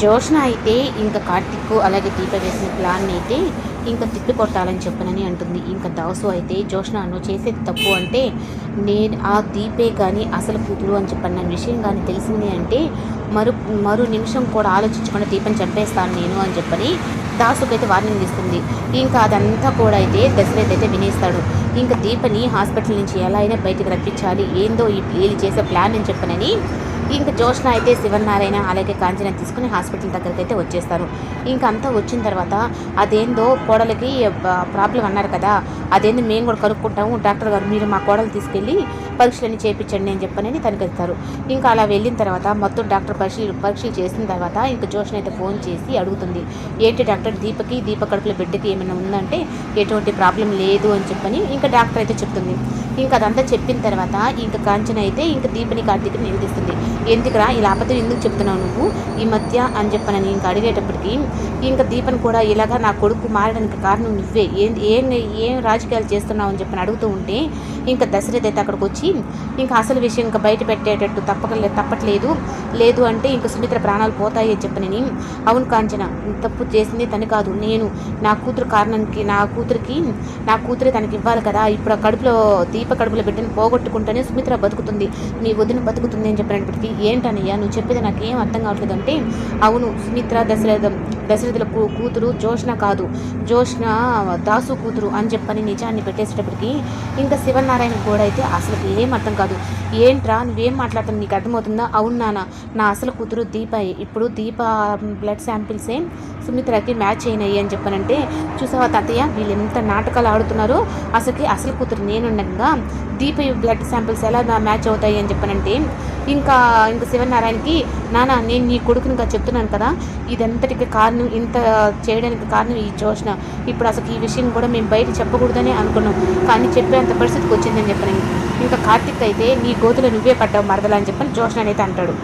జోష్న అయితే ఇంక కార్తీక్ అలాగే దీప వేసిన ప్లాన్‌ని అయితే ఇంక తిప్పికొట్టాలని చెప్పనని అంటుంది. ఇంక దాసు అయితే జోష్న నువ్వు చేసేది తప్పు అంటే నేను ఆ దీపే గాని అసలు కూతురు అని చెప్పన్న విషయం గాని తెలిసింది అంటే మరు మరు నిమిషం కూడా ఆలోచించకుండా దీపని చంపేస్తాను నేను అని చెప్పని దాసుకైతే వార్నింగ్ ఇస్తుంది. ఇంకా అదంతా కూడా అయితే దశరథ్ అయితే వినేస్తాడు. ఇంక దీపని హాస్పిటల్ నుంచి ఎలా అయినా బయటికి రప్పించాలి. ఏందో ఈళ్ళు చేసే ప్లాన్ అని చెప్పనని ఇంక జోష్న అయితే శివనారాయణ అలాగే కాంచన తీసుకుని హాస్పిటల్ దగ్గరకైతే వచ్చేస్తారు. ఇంక అంతా వచ్చిన తర్వాత అదేందో కోడలికి ప్రాబ్లం అన్నారు కదా, అదేందో మేము కూడా కనుక్కుంటాము, డాక్టర్ గారు మీరు మా కోడలు తీసుకెళ్ళి పరీక్షలన్నీ చేయించండి అని చెప్పనని తనకెళ్తారు. ఇంకా అలా వెళ్ళిన తర్వాత మొత్తం డాక్టర్ పరీక్షలు చేసిన తర్వాత ఇంక జోష్న అయితే ఫోన్ చేసి అడుగుతుంది, ఏంటి డాక్టర్ దీప కడుపులో బిడ్డకి ఏమైనా ఉందంటే ఎటువంటి ప్రాబ్లం లేదు అని చెప్పని ఇంకా డాక్టర్ అయితే చెప్తుంది. ఇంకా అదంతా చెప్పిన తర్వాత ఇంక కాంచన అయితే ఇంక దీపని కార్తీక్ని నిలదీస్తుంది. ఎందుకురా ఇలా అబద్ధం ఎందుకు చెప్తున్నావు నువ్వు ఈ మధ్య అని చెప్పనని ఇంక అడిగేటప్పటికి ఇంకా దీపన్ కూడా ఇలాగా నా కొడుకు మారడానికి కారణం నువ్వే ఏం ఏం రాజకీయాలు చేస్తున్నావు అని చెప్పని అడుగుతూ ఉంటే ఇంకా దశరథ్ అయితే అక్కడికి వచ్చి ఇంకా అసలు విషయం ఇంకా బయట పెట్టేటట్టు తప్పట్లేదు లేదు అంటే ఇంక సుమిత్ర ప్రాణాలు పోతాయి అని చెప్పనని అవును కాంచన తప్పు చేసింది తను కాదు నేను నా కూతురు కారణానికి నా కూతురే తనకి ఇవ్వాలి కదా ఇప్పుడు దీప కడుపులో బిడ్డను పోగొట్టుకుంటేనే సుమిత్ర బతుకుతుంది నీ వదిన బతుకుతుంది అని చెప్పినప్పటికీ ఏంటనయ్యా నువ్వు చెప్పేది నాకేం అర్థం కావట్లేదు అంటే అవును సుమిత్ర దశరథుల కూతురు జోష్న కాదు జోష్న దాసు కూతురు అని చెప్పని నిజాన్ని పెట్టేసేటప్పటికి ఇంకా శివనారాయణ కూడా అయితే అసలు ఏం అర్థం కాదు. ఏంట్రా నువ్వేం మాట్లాడుతున్నావు నీకు అర్థమవుతుందా? అవును నాన్న నా అసలు కూతురు దీప ఇప్పుడు దీప బ్లడ్ శాంపిల్సే సుమిత్రకి మ్యాచ్ అయినాయి అని చెప్పనంటే చూసావా తాతయ్య వీళ్ళు ఎంత నాటకాలు ఆడుతున్నారో అసలు కూతురు నేనుండగా దీప బ్లడ్ శాంపిల్స్ ఎలా మ్యాచ్ అవుతాయి అని చెప్పనంటే ఇంకా శివనారాయణకి నాన్న నేను నీ కొడుకుని చెప్తున్నాను కదా ఇదంతటికి కారణం ఇంత చేయడానికి కారణం ఈ జోష్న ఇప్పుడు అసలు ఈ విషయం కూడా మేము బయట చెప్పకూడదని అనుకున్నాం కానీ చెప్పేంత పరిస్థితికి వచ్చిందని చెప్పని ఇంకా కార్తీక్ అయితే నీ గోతులో నువ్వే పడ్డావు మరదలా అని చెప్పని జోష్న అయితే అంటాడు.